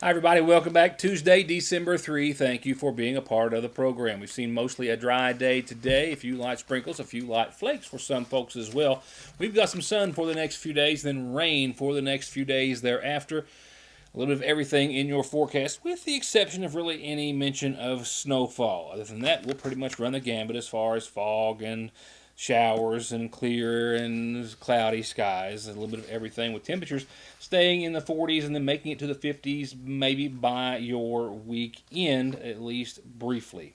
Hi, everybody. Welcome back. Tuesday, December 3. Thank you for being a part of the program. We've seen mostly a dry day today. A few light sprinkles, a few light flakes for some folks as well. We've got some sun for the next few days, then rain for the next few days thereafter. A little bit of everything in your forecast, with the exception of really any mention of snowfall. Other than that, we'll pretty much run the gambit as far as fog and showers and clear and cloudy skies. A little bit of everything, with temperatures staying in the 40s and then making it to the 50s maybe by your weekend, at least briefly.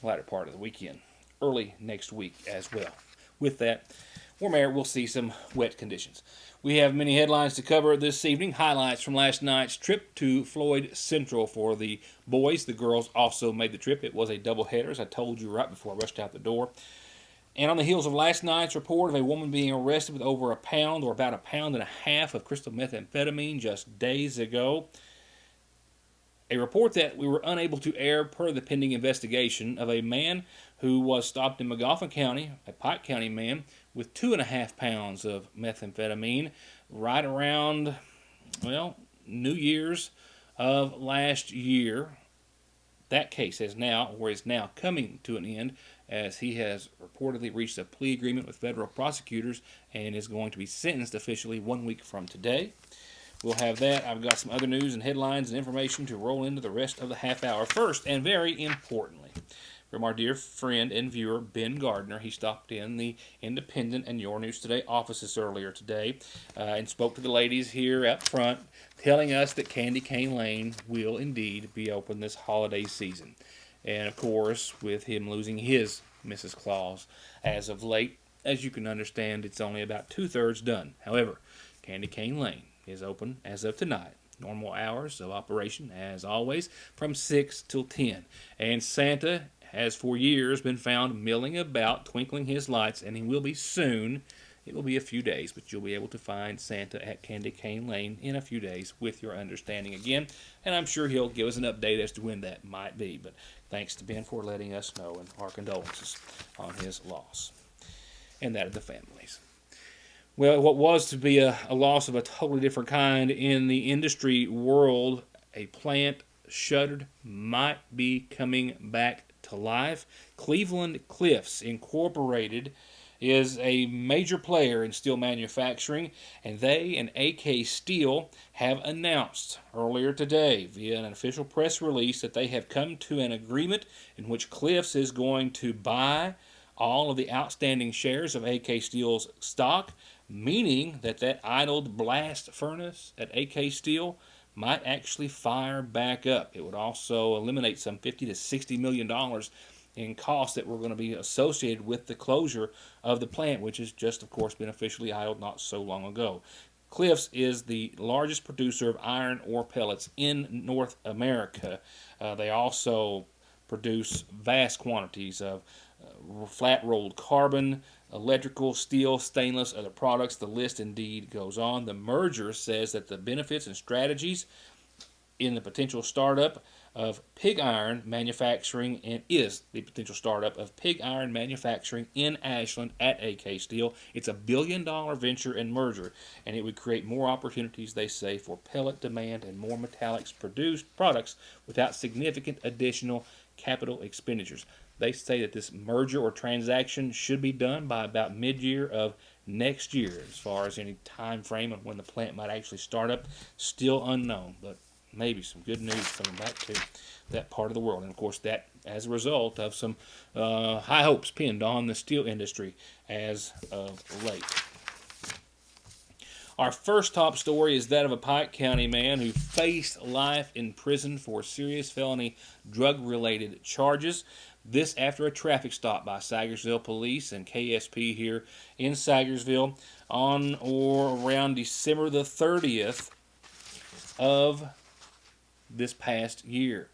Latter part of the weekend. Early next week as well. With that, warm air, we'll see some wet conditions. We have many headlines to cover this evening. Highlights from last night's trip to Floyd Central for the boys. The girls also made the trip. It was a doubleheader, as I told you right before I rushed out the door. And on the heels of last night's report of a woman being arrested with over a pound or about a pound and a half of crystal methamphetamine just days ago, a report that we were unable to air per the pending investigation of a man who was stopped in McGoffin County, a Pike County man, with 2.5 pounds of methamphetamine right around, New Year's of last year. That case is now coming to an end, as he has reportedly reached a plea agreement with federal prosecutors and is going to be sentenced officially 1 week from today. We'll have that. I've got some other news and headlines and information to roll into the rest of the half hour. First, and very importantly, from our dear friend and viewer, Ben Gardner. He stopped in the Independent and Your News Today offices earlier today and spoke to the ladies here up front, telling us that Candy Cane Lane will indeed be open this holiday season. And, of course, with him losing his Mrs. Claus as of late, as you can understand, it's only about 2/3 done. However, Candy Cane Lane is open as of tonight. Normal hours of operation, as always, from 6 till 10. And Santa has for years been found milling about, twinkling his lights, and he will be soon. It will be a few days, but you'll be able to find Santa at Candy Cane Lane in a few days with your understanding again. And I'm sure he'll give us an update as to when that might be. But thanks to Ben for letting us know, and our condolences on his loss and that of the families. Well, what was to be a loss of a totally different kind in the industry world, a plant shuttered, might be coming back to life. Cleveland Cliffs Incorporated is a major player in steel manufacturing, and they and AK Steel have announced earlier today via an official press release that they have come to an agreement in which Cliffs is going to buy all of the outstanding shares of AK Steel's stock, meaning that idled blast furnace at AK Steel might actually fire back up. It would also eliminate some $50 to $60 million in costs that were going to be associated with the closure of the plant, which has just, of course, been officially idled not so long ago. Cliffs is the largest producer of iron ore pellets in North America. They also produce vast quantities of flat-rolled carbon, electrical, steel, stainless, other products. The list indeed goes on. The merger says that the benefits and strategies in the potential startup of pig iron manufacturing in Ashland at AK Steel. It's a $1 billion venture and merger, and it would create more opportunities, they say, for pellet demand and more metallics produced products without significant additional capital expenditures. They say that this merger or transaction should be done by about mid-year of next year. As far as any time frame of when the plant might actually start up, still unknown, but maybe some good news coming back to that part of the world. And, of course, that as a result of some high hopes pinned on the steel industry as of late. Our first top story is that of a Pike County man who faced life in prison for serious felony drug-related charges. This after a traffic stop by Sagersville Police and KSP here in Sagersville on or around December the 30th of this past year.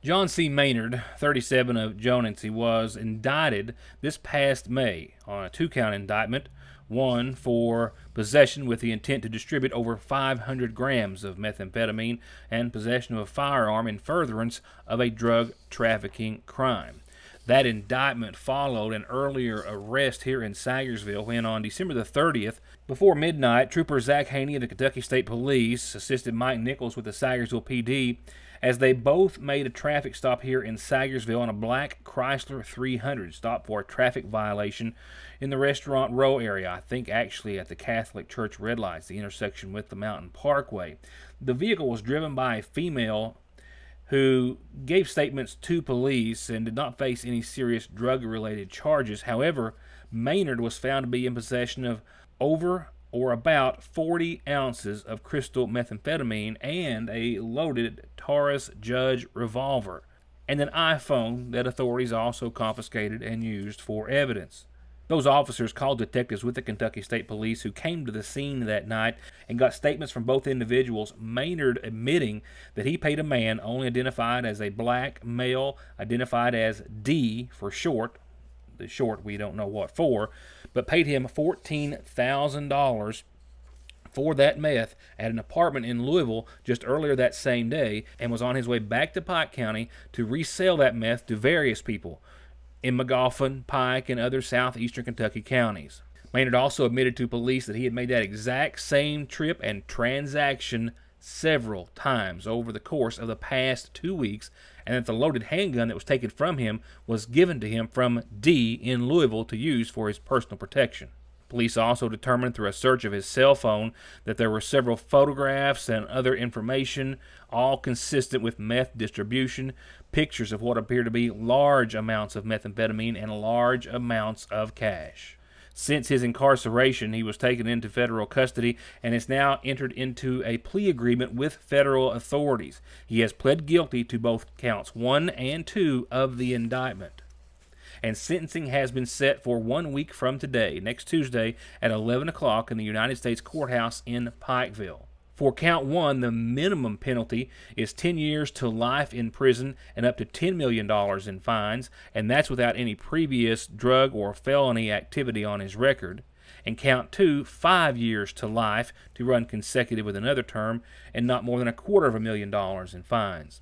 John C. Maynard, 37 of Jonancy, was indicted this past May on a 2-count indictment, one for possession with the intent to distribute over 500 grams of methamphetamine and possession of a firearm in furtherance of a drug trafficking crime. That indictment followed an earlier arrest here in Sayersville when on December the 30th, before midnight, Trooper Zach Haney of the Kentucky State Police assisted Mike Nichols with the Sayersville PD as they both made a traffic stop here in Sayersville on a black Chrysler 300, stopped for a traffic violation in the Restaurant Row area, I think actually at the Catholic Church red lights, the intersection with the Mountain Parkway. The vehicle was driven by a female who gave statements to police and did not face any serious drug-related charges. However, Maynard was found to be in possession of over or about 40 ounces of crystal methamphetamine and a loaded Taurus Judge revolver, and an iPhone that authorities also confiscated and used for evidence. Those officers called detectives with the Kentucky State Police who came to the scene that night and got statements from both individuals, Maynard admitting that he paid a man only identified as a black male, identified as D for short, the short we don't know what for, but paid him $14,000 for that meth at an apartment in Louisville just earlier that same day, and was on his way back to Pike County to resell that meth to various people in Magoffin, Pike, and other southeastern Kentucky counties. Maynard also admitted to police that he had made that exact same trip and transaction several times over the course of the past 2 weeks, and that the loaded handgun that was taken from him was given to him from D in Louisville to use for his personal protection. Police also determined through a search of his cell phone that there were several photographs and other information, all consistent with meth distribution, pictures of what appear to be large amounts of methamphetamine and large amounts of cash. Since his incarceration, he was taken into federal custody and is now entered into a plea agreement with federal authorities. He has pled guilty to both counts 1 and 2 of the indictment. And sentencing has been set for 1 week from today, next Tuesday at 11 o'clock in the United States Courthouse in Pikeville. For count 1, the minimum penalty is 10 years to life in prison and up to $10 million in fines, and that's without any previous drug or felony activity on his record. And count 2, 5 years to life to run consecutive with another term, and not more than $250,000 in fines.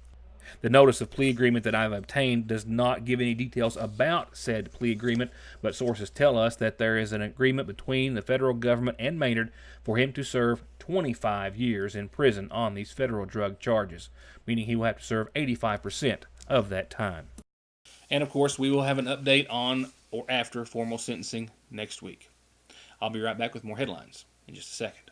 The notice of plea agreement that I've obtained does not give any details about said plea agreement, but sources tell us that there is an agreement between the federal government and Maynard for him to serve 25 years in prison on these federal drug charges, meaning he will have to serve 85% of that time. And of course, we will have an update on or after formal sentencing next week. I'll be right back with more headlines in just a second.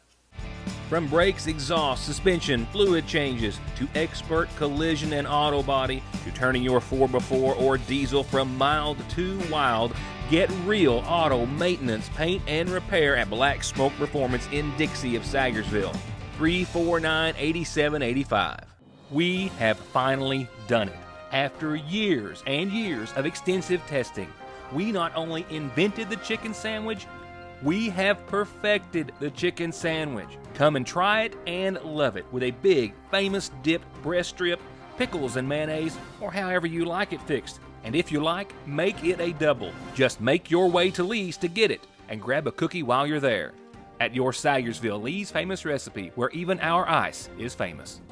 From brakes, exhaust, suspension, fluid changes, to expert collision and auto body, to turning your 4x4 or diesel from mild to wild, get real auto maintenance, paint, and repair at Black Smoke Performance in Dixie of Sayersville. 349-8785. We have finally done it. After years and years of extensive testing, we not only invented the chicken sandwich, we have perfected the chicken sandwich. Come and try it and love it with a big, famous dipped breast strip, pickles and mayonnaise, or however you like it fixed. And if you like, make it a double. Just make your way to Lee's to get it and grab a cookie while you're there. At your Sayersville Lee's Famous Recipe, where even our ice is famous.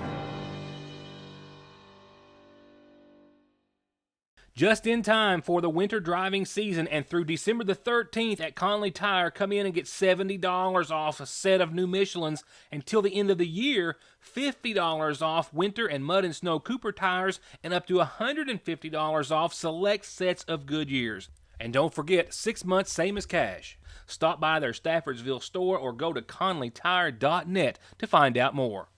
Just in time for the winter driving season, and through December the 13th at Conley Tire, come in and get $70 off a set of new Michelins. Until the end of the year, $50 off winter and mud and snow Cooper tires, and up to $150 off select sets of Goodyears. And don't forget, 6 months same as cash. Stop by their Staffordsville store or go to conleytire.net to find out more.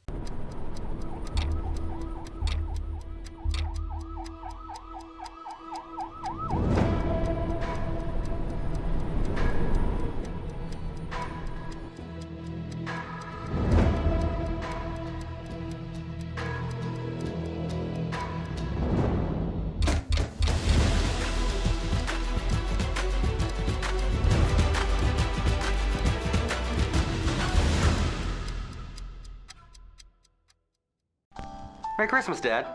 Merry Christmas, Dad.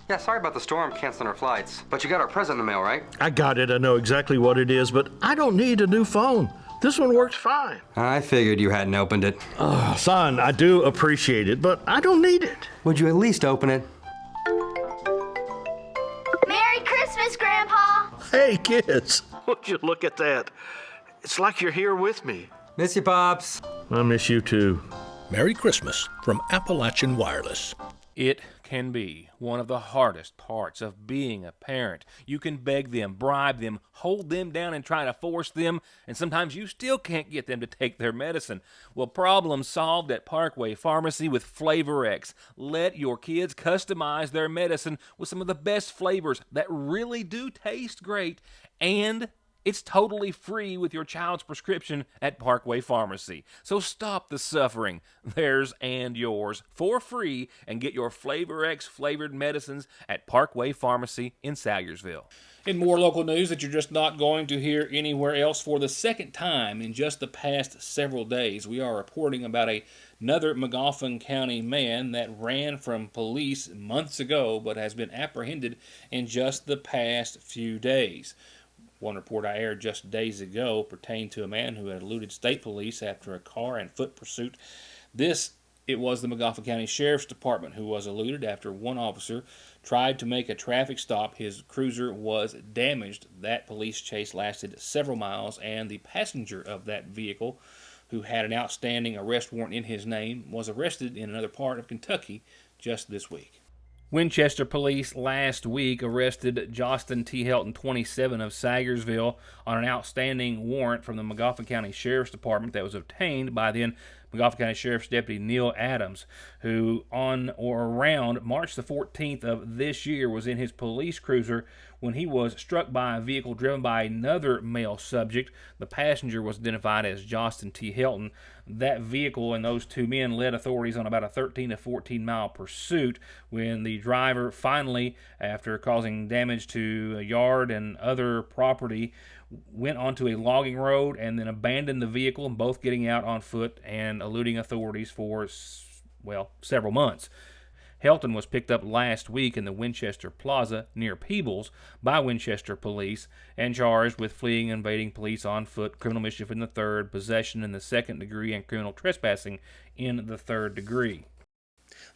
Yeah, sorry about the storm canceling our flights, but you got our present in the mail, right? I got it. I know exactly what it is, but I don't need a new phone. This one works fine. I figured you hadn't opened it. Son, I do appreciate it, but I don't need it. Would you at least open it? Merry Christmas, Grandpa! Hey, kids, would you look at that? It's like you're here with me. Miss you, Pops. I miss you too. Merry Christmas from Appalachian Wireless. It can be one of the hardest parts of being a parent. You can beg them, bribe them, hold them down and try to force them, and sometimes you still can't get them to take their medicine. Well, problem solved at Parkway Pharmacy with Flavor X. Let your kids customize their medicine with some of the best flavors that really do taste great, and it's totally free with your child's prescription at Parkway Pharmacy. So stop the suffering, theirs and yours, for free, and get your Flavor X flavored medicines at Parkway Pharmacy in Salyersville. In more local news that you're just not going to hear anywhere else, for the second time in just the past several days, we are reporting about another Magoffin County man that ran from police months ago but has been apprehended in just the past few days. One report I aired just days ago pertained to a man who had eluded state police after a car and foot pursuit. It was the Magoffin County Sheriff's Department who was eluded after one officer tried to make a traffic stop. His cruiser was damaged. That police chase lasted several miles, and the passenger of that vehicle, who had an outstanding arrest warrant in his name, was arrested in another part of Kentucky just this week. Winchester police last week arrested Jostin T. Helton, 27, of Salyersville on an outstanding warrant from the Magoffin County Sheriff's Department that was obtained by then Magoffin County Sheriff's Deputy Neil Adams, who on or around March the 14th of this year was in his police cruiser when he was struck by a vehicle driven by another male subject. The passenger was identified as Jostin T. Helton. That vehicle and those two men led authorities on about a 13 to 14 mile pursuit when the driver finally, after causing damage to a yard and other property, went onto a logging road and then abandoned the vehicle, both getting out on foot and eluding authorities for, several months. Helton was picked up last week in the Winchester Plaza near Peebles by Winchester police and charged with fleeing and evading police on foot, criminal mischief in the third, possession in the second degree, and criminal trespassing in the third degree.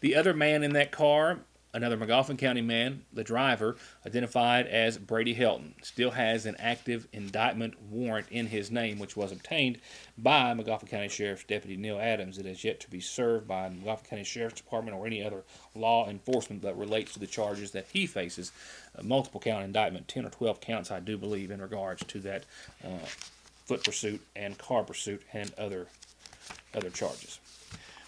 The other man in that car, another Magoffin County man, the driver, identified as Brady Helton, still has an active indictment warrant in his name, which was obtained by Magoffin County Sheriff's Deputy Neil Adams. It has yet to be served by the Magoffin County Sheriff's Department or any other law enforcement that relates to the charges that he faces. Multiple count indictment, 10 or 12 counts, I do believe, in regards to that foot pursuit and car pursuit and other charges.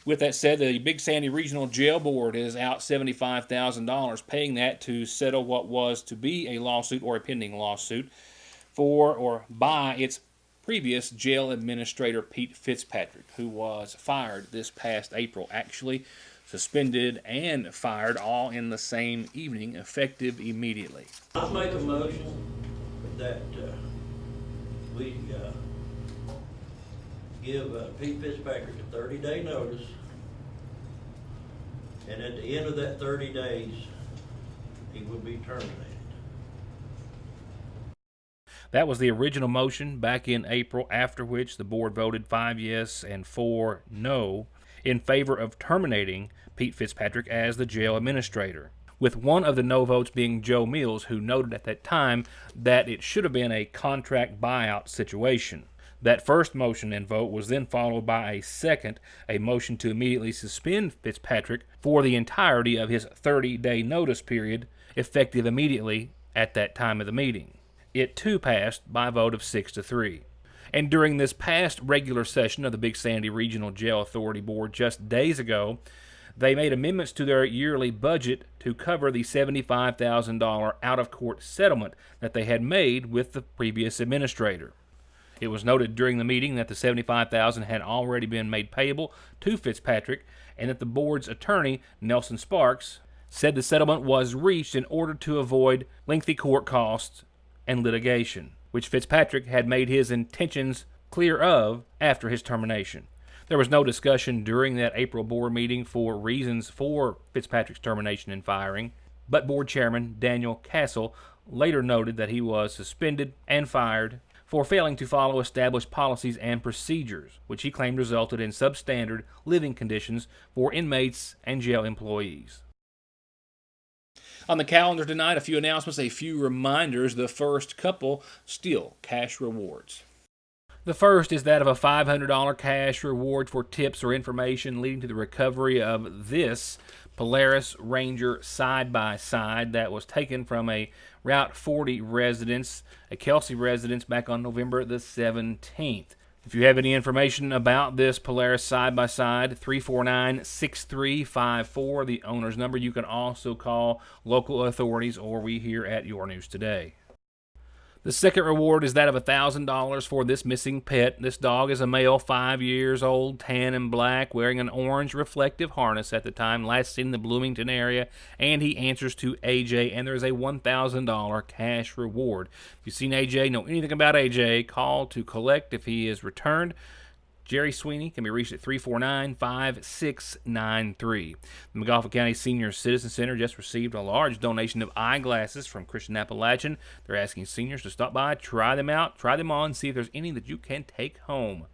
With that said, the Big Sandy Regional Jail Board is out $75,000, paying that to settle what was to be a lawsuit or a pending lawsuit for or by its previous jail administrator, Pete Fitzpatrick, who was fired this past April. Actually, suspended and fired all in the same evening, effective immediately. I make a motion that we give Pete Fitzpatrick a 30-day notice, and at the end of that 30 days, he would be terminated. That was the original motion back in April, after which the board voted 5 yes and 4 no in favor of terminating Pete Fitzpatrick as the jail administrator, with one of the no votes being Joe Mills, who noted at that time that it should have been a contract buyout situation. That first motion and vote was then followed by a motion to immediately suspend Fitzpatrick for the entirety of his 30-day notice period, effective immediately at that time of the meeting. It too passed by a vote of 6-3. And during this past regular session of the Big Sandy Regional Jail Authority Board just days ago, they made amendments to their yearly budget to cover the $75,000 out-of-court settlement that they had made with the previous administrator. It was noted during the meeting that the $75,000 had already been made payable to Fitzpatrick, and that the board's attorney, Nelson Sparks, said the settlement was reached in order to avoid lengthy court costs and litigation, which Fitzpatrick had made his intentions clear of after his termination. There was no discussion during that April board meeting for reasons for Fitzpatrick's termination and firing, but board chairman Daniel Castle later noted that he was suspended and fired for failing to follow established policies and procedures, which he claimed resulted in substandard living conditions for inmates and jail employees. On the calendar tonight, a few announcements, a few reminders. The first couple, still cash rewards. The first is that of a $500 cash reward for tips or information leading to the recovery of this Polaris Ranger side-by-side that was taken from a Route 40 residence, a Kelsey residence, back on November the 17th. If you have any information about this Polaris side-by-side, 349-6354, the owner's number. You can also call local authorities or we here at Your News Today. The second reward is that of $1,000 for this missing pet. This dog is a male, 5 years old, tan and black, wearing an orange reflective harness at the time, last seen in the Bloomington area, and he answers to AJ, and there's a $1,000 cash reward. If you've seen AJ, know anything about AJ, call to collect if he is returned. Jerry Sweeney can be reached at 349-5693. The McGoffin County Senior Citizen Center just received a large donation of eyeglasses from Christian Appalachian. They're asking seniors to stop by, try them out, try them on, see if there's any that you can take home.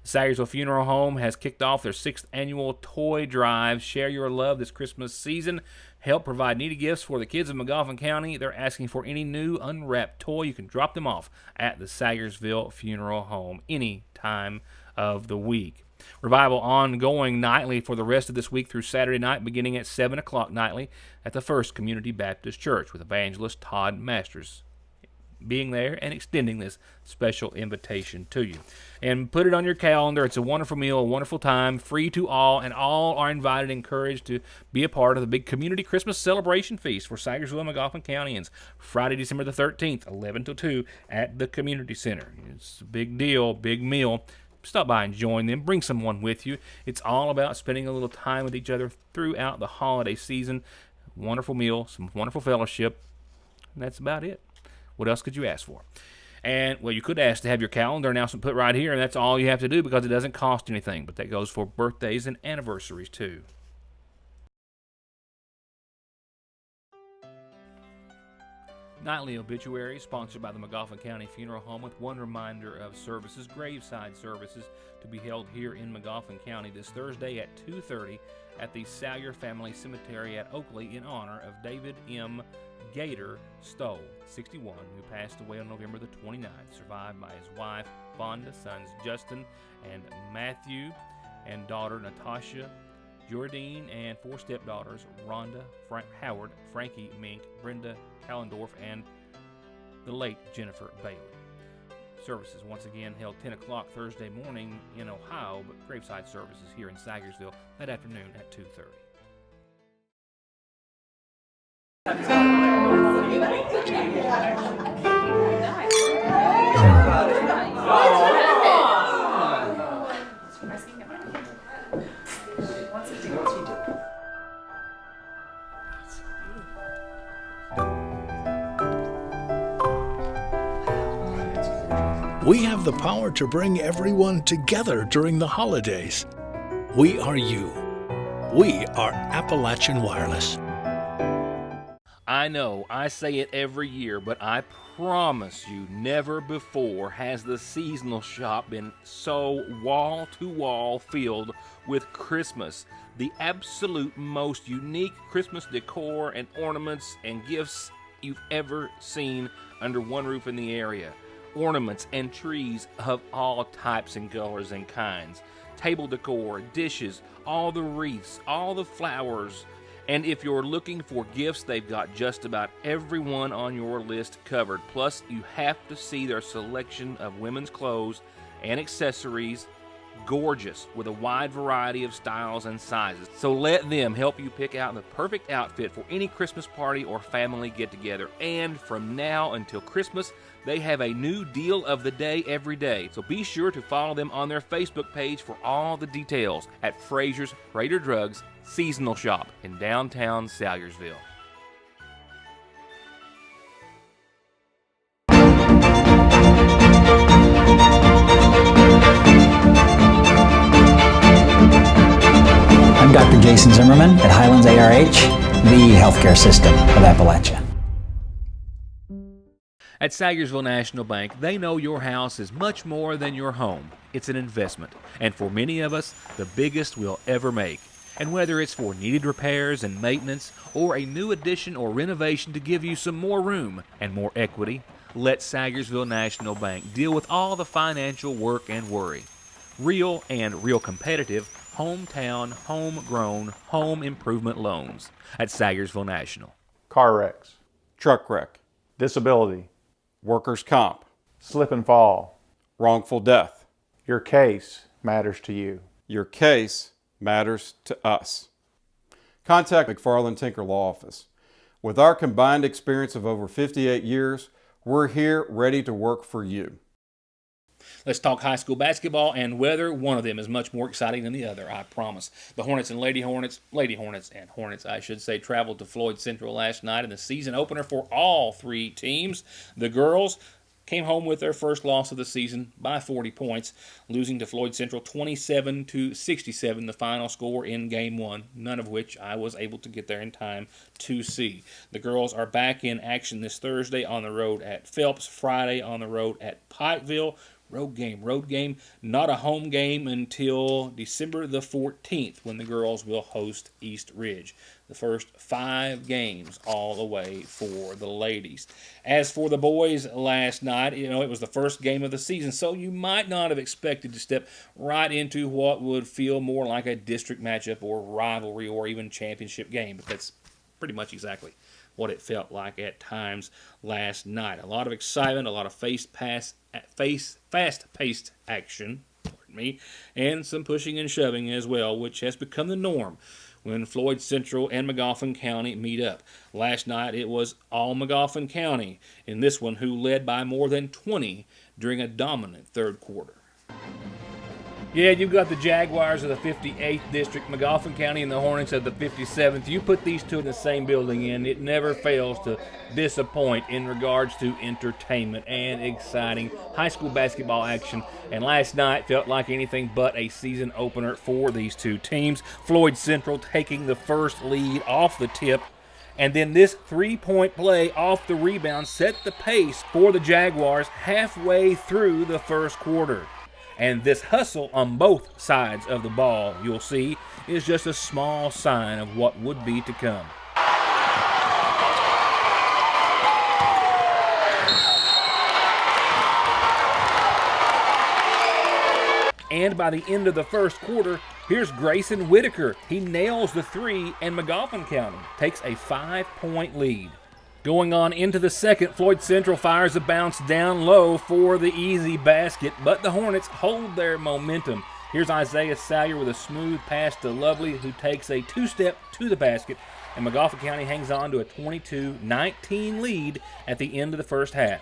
The Sagersville Funeral Home has kicked off their 6th annual toy drive. Share your love this Christmas season. Help provide needy gifts for the kids of McGoffin County. They're asking for any new unwrapped toy. You can drop them off at the Sagersville Funeral Home any time of the week. Revival ongoing nightly for the rest of this week through Saturday night, beginning at 7 o'clock nightly at the First Community Baptist Church, with evangelist Todd Masters being there and extending this special invitation to you. And put it on your calendar. It's a wonderful meal, a wonderful time, free to all, and all are invited and encouraged to be a part of the big community Christmas celebration feast for Sagersville and McGoffin Countyans, Friday, December the 13th, 11 till 2 at the Community Center. It's a big deal, big meal. Stop by and join them. Bring someone with you. It's all about spending a little time with each other throughout the holiday season. Wonderful meal, some wonderful fellowship, and that's about it. What else could you ask for? And, well, you could ask to have your calendar announcement put right here, and that's all you have to do because it doesn't cost anything. But that goes for birthdays and anniversaries, too. Nightly obituary sponsored by the McGoffin County Funeral Home, with one reminder of services, graveside services, to be held here in McGoffin County this Thursday at 2:30 at the Salyer Family Cemetery at Oakley in honor of David M. Gator Stoll, 61, who passed away on November the 29th, survived by his wife, Vonda, sons Justin and Matthew, and daughter Natasha, Jordine, and 4 stepdaughters, Rhonda, Howard, Frankie Mink, Brenda Callendorf, and the late Jennifer Bailey. Services once again held 10 o'clock Thursday morning in Ohio, but graveside services here in Sagersville that afternoon at 2:30. We have the power to bring everyone together during the holidays. We are you. We are Appalachian Wireless. I know, I say it every year, but I promise you, never before has the seasonal shop been so wall-to-wall filled with Christmas. The absolute most unique Christmas decor and ornaments and gifts you've ever seen under one roof in the area. Ornaments and trees of all types and colors and kinds. Table decor, dishes, all the wreaths, all the flowers. And if you're looking for gifts, they've got just about everyone on your list covered. Plus, you have to see their selection of women's clothes and accessories. Gorgeous, with a wide variety of styles and sizes. So let them help you pick out the perfect outfit for any Christmas party or family get-together. And from now until Christmas, they have a new deal of the day every day. So be sure to follow them on their Facebook page for all the details at Frazier's Raider Drugs Seasonal Shop in downtown Salyersville. I'm Dr. Jason Zimmerman at Highlands ARH, the healthcare system of Appalachia. At Sagersville National Bank, they know your house is much more than your home. It's an investment, and for many of us, the biggest we'll ever make. And whether it's for needed repairs and maintenance or a new addition or renovation to give you some more room and more equity, let Sagersville National Bank deal with all the financial work and worry. Real and real competitive, hometown, homegrown, home improvement loans at Sagersville National. Car wrecks, truck wreck, disability, workers' comp, slip and fall, wrongful death. your case matters to you. Your case matters to us. Contact McFarland Tinker Law Office. With our combined experience of over 58 years, we're here ready to work for you. Let's talk high school basketball and whether one of them is much more exciting than the other, I promise. The Hornets and Lady Hornets and Hornets, I should say, traveled to Floyd Central last night in the season opener for all three teams. The girls came home with their first loss of the season by 40 points, losing to Floyd Central 27-67, the final score in Game 1, none of which I was able to get there in time to see. The girls are back in action this Thursday on the road at Phelps, Friday on the road at Pikeville. Road game, not a home game until December the 14th when the girls will host East Ridge. The first 5 games all the way for the ladies. As for the boys last night, it was the first game of the season, so you might not have expected to step right into what would feel more like a district matchup or rivalry or even championship game, but that's pretty much exactly what it felt like at times last night. A lot of excitement, a lot of fast-paced action, and some pushing and shoving as well, which has become the norm when Floyd Central and Magoffin County meet up. Last night it was all Magoffin County in this one, who led by more than 20 during a dominant third quarter. Yeah, you've got the Jaguars of the 58th District, Magoffin County, and the Hornets of the 57th. You put these two in the same building, and it never fails to disappoint in regards to entertainment and exciting high school basketball action. And last night felt like anything but a season opener for these two teams. Floyd Central taking the first lead off the tip, and then this three-point play off the rebound set the pace for the Jaguars halfway through the first quarter. And this hustle on both sides of the ball, you'll see, is just a small sign of what would be to come. And by the end of the first quarter, here's Grayson Whitaker. He nails the three, and Magoffin County takes a 5-point lead. Going on into the second, Floyd Central fires a bounce down low for the easy basket, but the Hornets hold their momentum. Here's Isaiah Salyer with a smooth pass to Lovely, who takes a two-step to the basket, and Magoffin County hangs on to a 22-19 lead at the end of the first half.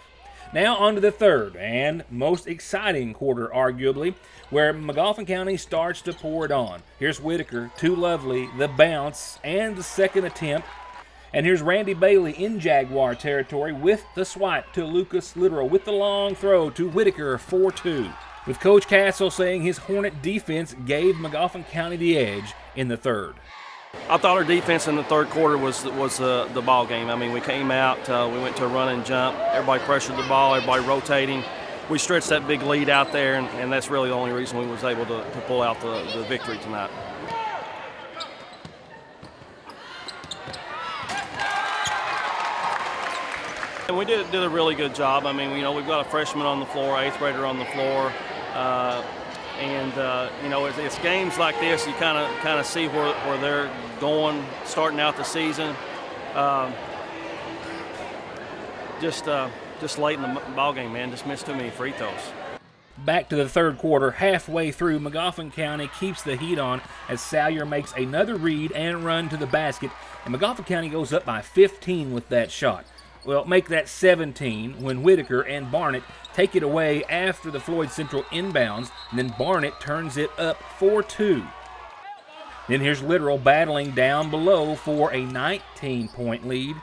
Now on to the third and most exciting quarter, arguably, where Magoffin County starts to pour it on. Here's Whitaker to Lovely, the bounce, and the second attempt. And here's Randy Bailey in Jaguar territory with the swipe to Lucas Literal with the long throw to Whitaker 4-2. With Coach Castle saying his Hornet defense gave Magoffin County the edge in the third. I thought our defense in the third quarter was the ball game. I mean, we came out, we went to a run and jump. Everybody pressured the ball, everybody rotating. We stretched that big lead out there, and that's really the only reason we was able to pull out the victory tonight. And we did a really good job. I mean, we've got a freshman on the floor, 8th grader on the floor, it's games like this you kind of see where they're going, starting out the season. Just late in the ball game, man, just missed too many free throws. Back to the third quarter, halfway through, Magoffin County keeps the heat on as Salyer makes another read and run to the basket, and Magoffin County goes up by 15 with that shot. Well, make that 17 when Whitaker and Barnett take it away after the Floyd Central inbounds, and then Barnett turns it up 4-2. Then here's Literal battling down below for a 19-point lead.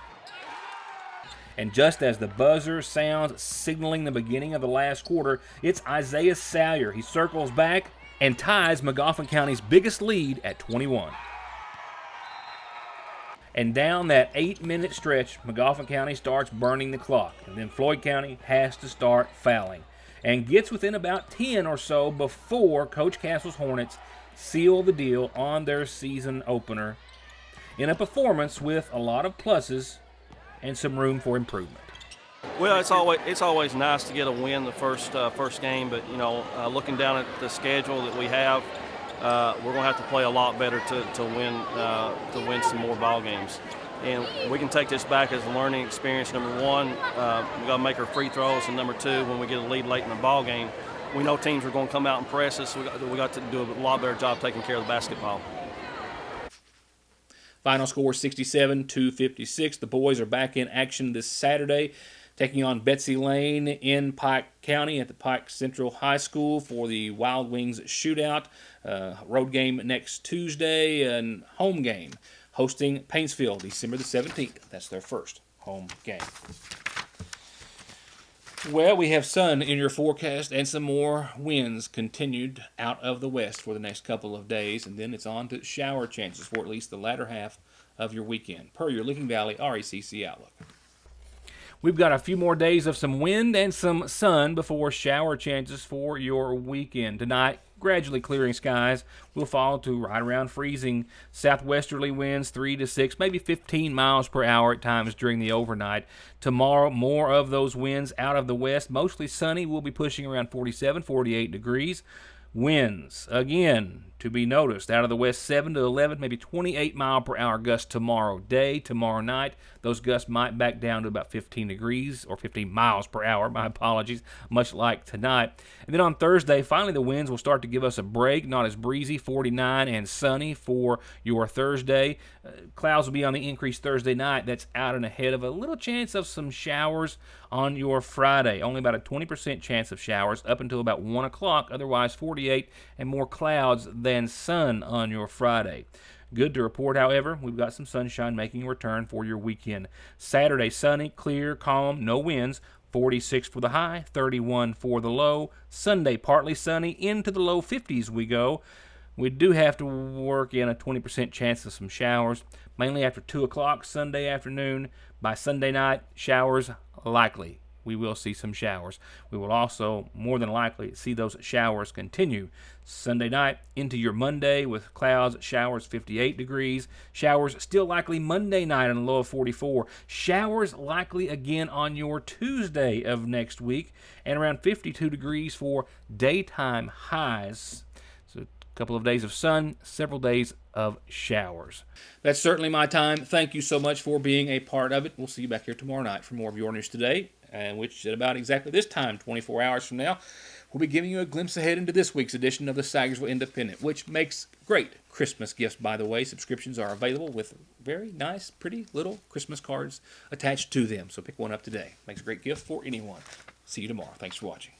And just as the buzzer sounds signaling the beginning of the last quarter, it's Isaiah Salyer. He circles back and ties Magoffin County's biggest lead at 21. And down that 8-minute stretch, Magoffin County starts burning the clock. And then Floyd County has to start fouling and gets within about 10 or so before Coach Castle's Hornets seal the deal on their season opener in a performance with a lot of pluses and some room for improvement. Well, it's always nice to get a win the first game, but looking down at the schedule that we have, we're going to have to play a lot better to win some more ball games. And we can take this back as a learning experience. Number one, we got to make our free throws, and number two, when we get a lead late in the ball game, we know teams are going to come out and press us. We got to do a lot better job taking care of the basketball. Final score 67-56. The boys are back in action this Saturday, taking on Betsy Lane in Pike County at the Pike Central High School for the Wild Wings shootout. Road game next Tuesday and home game hosting Paintsville December the 17th. That's their first home game. Well, we have sun in your forecast and some more winds continued out of the west for the next couple of days, and then it's on to shower chances for at least the latter half of your weekend, per your Licking Valley RECC Outlook. We've got a few more days of some wind and some sun before shower chances for your weekend. Tonight, gradually clearing skies. We'll fall to right around freezing. Southwesterly winds 3 to 6, maybe 15 miles per hour at times during the overnight. Tomorrow, more of those winds out of the west. Mostly sunny. We'll be pushing around 47, 48 degrees. Winds, again, to be noticed, out of the west 7 to 11, maybe 28 mile per hour gusts tomorrow day, tomorrow night. Those gusts might back down to about 15 degrees or 15 miles per hour, my apologies, much like tonight. And then on Thursday, finally the winds will start to give us a break, not as breezy, 49 and sunny for your Thursday. Clouds will be on the increase Thursday night. That's out and ahead of a little chance of some showers on your Friday. Only about a 20% chance of showers up until about 1 o'clock. Otherwise, 48 and more clouds than sun on your Friday. Good to report, however, we've got some sunshine making a return for your weekend. Saturday, sunny, clear, calm, no winds. 46 for the high, 31 for the low. Sunday, partly sunny, into the low 50s we go. We do have to work in a 20% chance of some showers, mainly after 2 o'clock Sunday afternoon. By Sunday night, showers likely. We will see some showers. We will also, more than likely, see those showers continue Sunday night into your Monday with clouds, showers 58 degrees. Showers still likely Monday night on a low of 44. Showers likely again on your Tuesday of next week and around 52 degrees for daytime highs. So a couple of days of sun, several days of showers. That's certainly my time. Thank you so much for being a part of it. We'll see you back here tomorrow night for more of Your News Today, and which at about exactly this time, 24 hours from now, we'll be giving you a glimpse ahead into this week's edition of the Sagersville Independent, which makes great Christmas gifts, by the way. Subscriptions are available with very nice, pretty little Christmas cards attached to them, so pick one up today. Makes a great gift for anyone. See you tomorrow. Thanks for watching.